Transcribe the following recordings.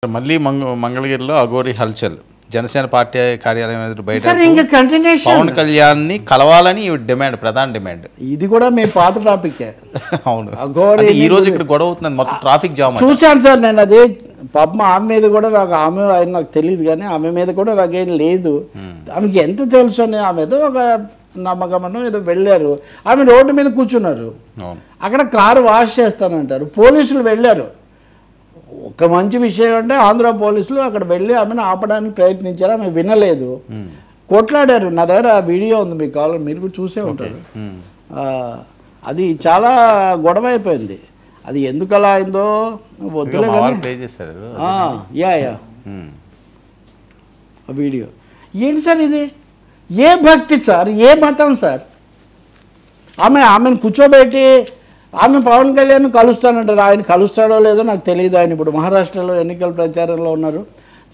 మళ్ళీ మంగళగిరిలో అఘోరి హల్చల్ జనసేన పార్టీ కార్యాలయం ఎదురు బయట పవన్ కళ్యాణ్ ని కలవాలని డిమాండ్, ప్రధాన డిమాండ్. ఇది కూడా మీ పాత టాపిక్. అవును, అఘోరి ఈ రోజు ఇక్కడ గొడవ అవుతుంది, మొత్తం ట్రాఫిక్ జామ్. చూశాను సార్ నేను. అది పాపం ఆమె మీద కూడా నాకు తెలియదు కానీ ఆమె మీద కూడా నాకేం లేదు. ఆమెకి ఎంత తెలుసు అని ఆమె ఏదో ఒక నమ్మకమనో ఏదో వెళ్ళారు. ఆమె రోడ్డు మీద కూర్చున్నారు, అక్కడ కారు వాష్ చేస్తానంటారు. పోలీసులు వెళ్ళారు. ఒక మంచి విషయం అంటే ఆంధ్ర పోలీసులు అక్కడ వెళ్ళి ఆమెను ఆపడానికి ప్రయత్నించారు. ఆమె వినలేదు, కొట్లాడారు. నా దగ్గర ఆ వీడియో ఉంది, మీకు కావాలి, మీరు కూడా చూసే ఉంటారు. అది చాలా గొడవ అయిపోయింది. అది ఎందుకు అలా అయిందో వద్దులే వీడియో. ఏంటి సార్ ఇది? ఏ భక్తి సార్, ఏ మతం సార్? ఆమెను కూర్చోబెట్టి ఆమె పవన్ కళ్యాణ్ కలుస్తానంటారు. ఆయన కలుస్తాడో లేదో నాకు తెలియదు. ఆయన ఇప్పుడు మహారాష్ట్రలో ఎన్నికల ప్రచారంలో ఉన్నారు.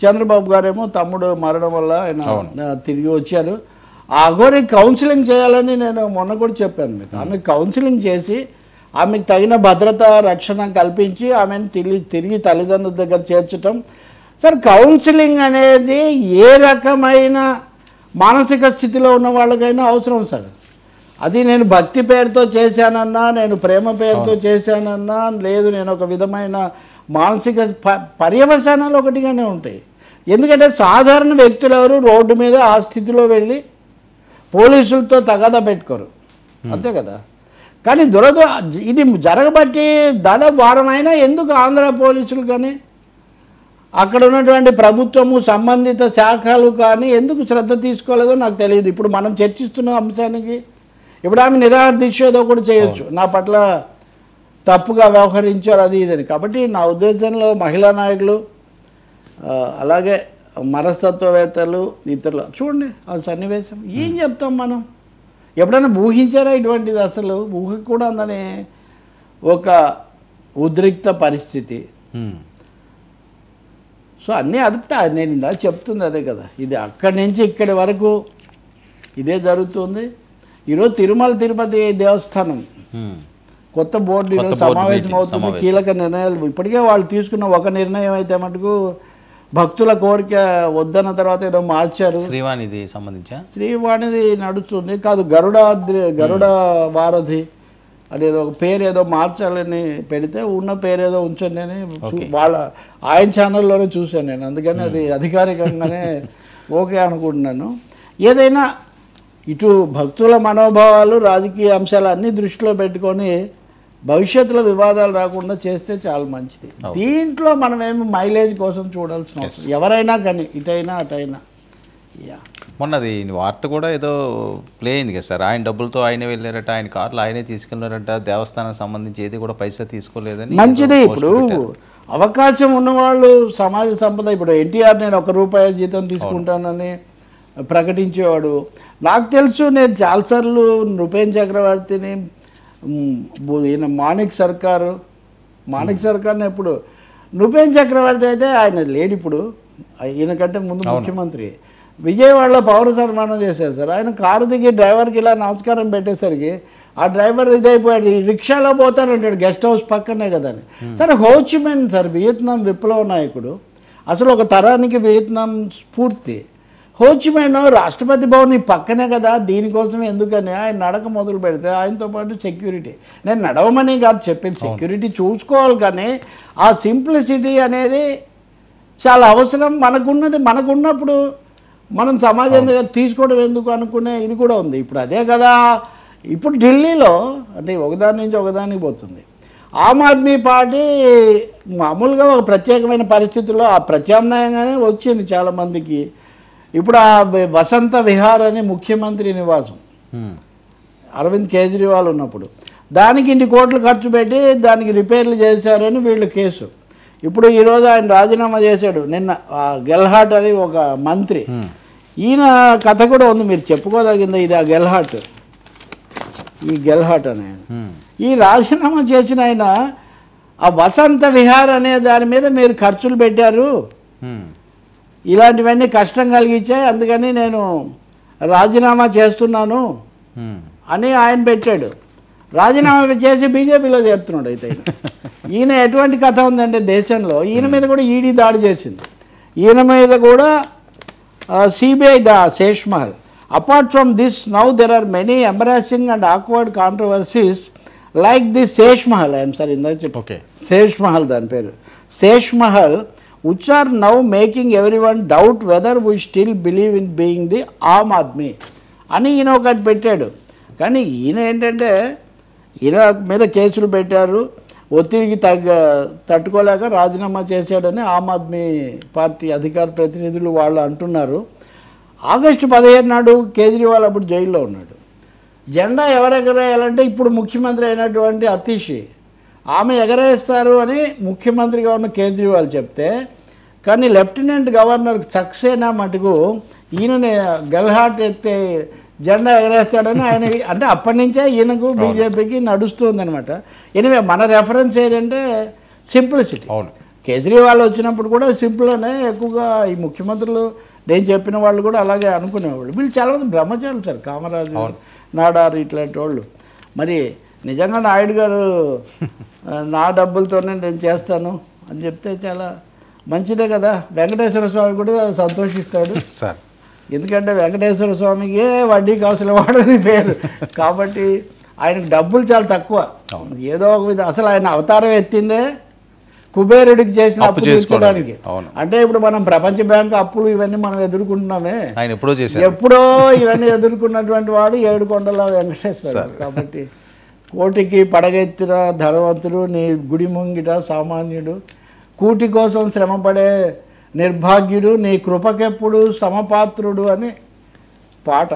చంద్రబాబు గారేమో తమ్ముడు మరణం వల్ల ఆయన తిరిగి వచ్చారు. ఆ అఘోరి కౌన్సిలింగ్ చేయాలని నేను మొన్న కూడా చెప్పాను మీకు. ఆమె కౌన్సిలింగ్ చేసి ఆమెకు తగిన భద్రత రక్షణ కల్పించి ఆమెను తిరిగి తల్లిదండ్రుల దగ్గర చేర్చడం. సార్, కౌన్సిలింగ్ అనేది ఏ రకమైన మానసిక స్థితిలో ఉన్న వాళ్ళకైనా అవసరం సార్. అది నేను భక్తి పేరుతో చేశానన్నా, నేను ప్రేమ పేరుతో చేశానన్నా, లేదు నేను ఒక విధమైన మానసిక పర్యవసానాలు ఒకటిగానే ఉంటాయి. ఎందుకంటే సాధారణ వ్యక్తులు ఎవరు రోడ్డు మీద ఆ స్థితిలో వెళ్ళి పోలీసులతో తగాదా పెట్టుకోరు, అంతే కదా. కానీ ఇది జరగబట్టి దాదాపు వారమైనా ఎందుకు ఆంధ్ర పోలీసులు కానీ అక్కడ ఉన్నటువంటి ప్రభుత్వము సంబంధిత శాఖలు కానీ ఎందుకు శ్రద్ధ తీసుకోలేదో నాకు తెలియదు. ఇప్పుడు మనం చర్చిస్తున్న అంశానికి ఇప్పుడు ఆమె నిరాహార దీక్ష ఏదో కూడా చేయొచ్చు, నా పట్ల తప్పుగా వ్యవహరించారు అది ఇదని. కాబట్టి నా ఉద్దేశంలో మహిళా నాయకులు అలాగే మనస్తత్వవేత్తలు ఇతరులు చూడండి ఆ సన్నివేశం. ఏం చెప్తాం మనం? ఎప్పుడైనా ఊహించారా ఇటువంటిది? అసలు ఊహకు కూడా అందని ఒక ఉద్రిక్త పరిస్థితి. సో అన్నీ అదుపుతా. నేను ఇందా చెప్తుంది అదే కదా, ఇది అక్కడి నుంచి ఇక్కడి వరకు ఇదే జరుగుతుంది. ఈరోజు తిరుమల తిరుపతి దేవస్థానం కొత్త బోర్డు సమావేశం అవుతుంది. కీలక నిర్ణయాలు ఇప్పటికే వాళ్ళు తీసుకున్న ఒక నిర్ణయం అయితే మటుకు భక్తుల కోరిక వద్దన్న తర్వాత ఏదో మార్చారు. శ్రీవాణిది నడుస్తుంది కాదు, గరుడ వారధి అనేది ఒక పేరు ఏదో మార్చాలని పెడితే ఉన్న పేరు ఏదో ఉంచండి అని ఆయన ఛానల్లోనే చూశాను నేను. అందుకని అది అధికారికంగానే ఓకే అనుకుంటున్నాను. ఏదైనా ఇటు భక్తుల మనోభావాలు రాజకీయ అంశాలు అన్నీ దృష్టిలో పెట్టుకొని భవిష్యత్తులో వివాదాలు రాకుండా చేస్తే చాలా మంచిది. దీంట్లో మనం ఏమి మైలేజ్ కోసం చూడాల్సిన అవసరం ఎవరైనా కానీ ఇటైనా అటైనా. మొన్నది వార్త కూడా ఏదో ప్లే అయింది కదా సార్, ఆయన డబ్బులతో ఆయనే వెళ్ళారట, ఆయన కార్లు ఆయనే తీసుకెళ్ళారట, దేవస్థానానికి సంబంధించి ఏది కూడా పైసా తీసుకోలేదని. మంచిది. ఇప్పుడు అవకాశం ఉన్నవాళ్ళు సమాజ సంపద. ఇప్పుడు ఎన్టీఆర్ నేను ₹1 జీతం తీసుకుంటానని ప్రకటించేవాడు. నాకు తెలుసు, నేను చాలాసార్లు నృపేన్ చక్రవర్తిని ఈయన మాణిక్ సర్కార్ని ఎప్పుడు నృపేన్ చక్రవర్తి అయితే ఆయన లేడు ఇప్పుడు, ఈయనకంటే ముందు ముఖ్యమంత్రి. విజయవాడలో పౌర సన్మానం చేశారు సార్. ఆయన కారు దిగి డ్రైవర్కి ఇలా నమస్కారం పెట్టేసరికి ఆ డ్రైవర్ ఇదైపోయాడు. రిక్షాలో పోతానంటాడు, గెస్ట్ హౌస్ పక్కనే కదా అని. సరే, హోచిమిన్ సార్ వియత్నాం విప్లవ నాయకుడు, అసలు ఒక తరానికి వియత్నాం స్ఫూర్తి. హోచిమిన్ రాష్ట్రపతి భవన్ పక్కనే కదా, దీనికోసం ఎందుకని ఆయన నడక మొదలు పెడితే ఆయనతో పాటు సెక్యూరిటీ, నేను నడవమని కాదు చెప్పింది, సెక్యూరిటీ చూసుకోవాలి. కానీ ఆ సింప్లిసిటీ అనేది చాలా అవసరం. మనకున్నప్పుడు మనం సమాజం దగ్గర తీసుకోవడం ఎందుకు అనుకునే ఇది కూడా ఉంది. ఇప్పుడు అదే కదా, ఇప్పుడు ఢిల్లీలో అంటే ఒకదాని నుంచి ఒకదానికి పోతుంది. ఆమ్ ఆద్మీ పార్టీ మామూలుగా ఒక ప్రత్యేకమైన పరిస్థితుల్లో ఆ ప్రత్యామ్నాయంగానే వచ్చింది చాలామందికి. ఇప్పుడు ఆ వసంత విహార్ అని ముఖ్యమంత్రి నివాసం అరవింద్ కేజ్రీవాల్ ఉన్నప్పుడు దానికి ఇన్ని కోట్లు ఖర్చు పెట్టి దానికి రిపేర్లు చేశారని వీళ్ళు కేసు. ఇప్పుడు ఈరోజు ఆయన రాజీనామా చేశాడు నిన్న. గెల్హాట్ అని ఒక మంత్రి, ఈయన కథ కూడా ఉంది, మీరు చెప్పుకోదగింది ఇది. ఆ గెల్హాట్ అని ఈ రాజీనామా చేసిన ఆయన ఆ వసంత విహార్ అనే దాని మీద మీరు ఖర్చులు పెట్టారు, ఇలాంటివన్నీ కష్టం కలిగించాయి, అందుకని నేను రాజీనామా చేస్తున్నాను అని ఆయన పెట్టాడు. రాజీనామా చేసి బీజేపీలో చేరుతున్నాడు. అయితే ఈయన ఎటువంటి కథ ఉందంటే దేశంలో ఈయన మీద కూడా ఈడీ దాడి చేసింది, ఈయన మీద కూడా CBI Sheesh Mahal. Apart from this now there are many embarrassing and awkward controversies like this Sheesh Mahal. I'm sir ఇందాక చెప్పి శేష్ మహల్ దాని పేరు Sesh Mahal, which are now making everyone doubt whether we still believe in being the Aam Aadmi అని ఈయన ఒకటి పెట్టాడు. కానీ ఈయన ఏంటంటే ఈయన మీద కేసులు పెట్టారు, ఒత్తిడికి తట్టుకోలేక రాజీనామా చేశాడని ఆమ్ ఆద్మీ పార్టీ అధికార ప్రతినిధులు వాళ్ళు అంటున్నారు. ఆగస్టు 15 నాడు కేజ్రీవాల్ అప్పుడు జైల్లో ఉన్నాడు. జెండా ఎవరు ఎగరేయాలంటే ఇప్పుడు ముఖ్యమంత్రి అయినటువంటి అతీషి ఆమె ఎగరేస్తారు అని ముఖ్యమంత్రిగా ఉన్న కేజ్రీవాల్ చెప్తే, కానీ లెఫ్టినెంట్ గవర్నర్ సక్సేనా మటుకు ఈయనని గెల్హాట్ ఎత్తే జెండా ఎగరేస్తాడని ఆయన అంటే అప్పటి నుంచే ఈయనకు బీజేపీకి నడుస్తుందనమాట. ఎనివే మన రెఫరెన్స్ ఏదంటే సింప్లిసిటీ. కేజ్రీవాల్ వచ్చినప్పుడు కూడా సింపుల్ అనే ఎక్కువగా ఈ ముఖ్యమంత్రులు నేను చెప్పిన వాళ్ళు కూడా అలాగే అనుకునేవాళ్ళు. వీళ్ళు చాలామంది బ్రహ్మచారులు సార్, కామరాజు నాడారు ఇట్లాంటి వాళ్ళు. మరి నిజంగా నాయుడు గారు నా డబ్బులతోనే నేను చేస్తాను అని చెప్తే చాలా మంచిదే కదా. వెంకటేశ్వర స్వామి కూడా సంతోషిస్తాడు సార్, ఎందుకంటే వెంకటేశ్వర స్వామికి వడ్డీ కాసులు వాడని పేరు కాబట్టి ఆయనకు డబ్బులు చాలా తక్కువ. ఏదో ఒక విధంగా అసలు ఆయన అవతారం ఎత్తిందే కుబేరుడికి చేసిన అప్పు తీర్చడానికి. అంటే ఇప్పుడు మనం ప్రపంచ బ్యాంకు అప్పులు ఇవన్నీ మనం ఎదుర్కొంటున్నామే, ఎప్పుడో ఇవన్నీ ఎదుర్కొన్నటువంటి వాడు 7 కొండల వెంకటేశ్వర. కాబట్టి కోటికి పడగెత్తిన ధనవంతుడు నీ గుడి ముంగిట సామాన్యుడు, కూటి కోసం శ్రమపడే నిర్భాగ్యుడు నీ కృపకెప్పుడు సమపాత్రుడు అని పాట.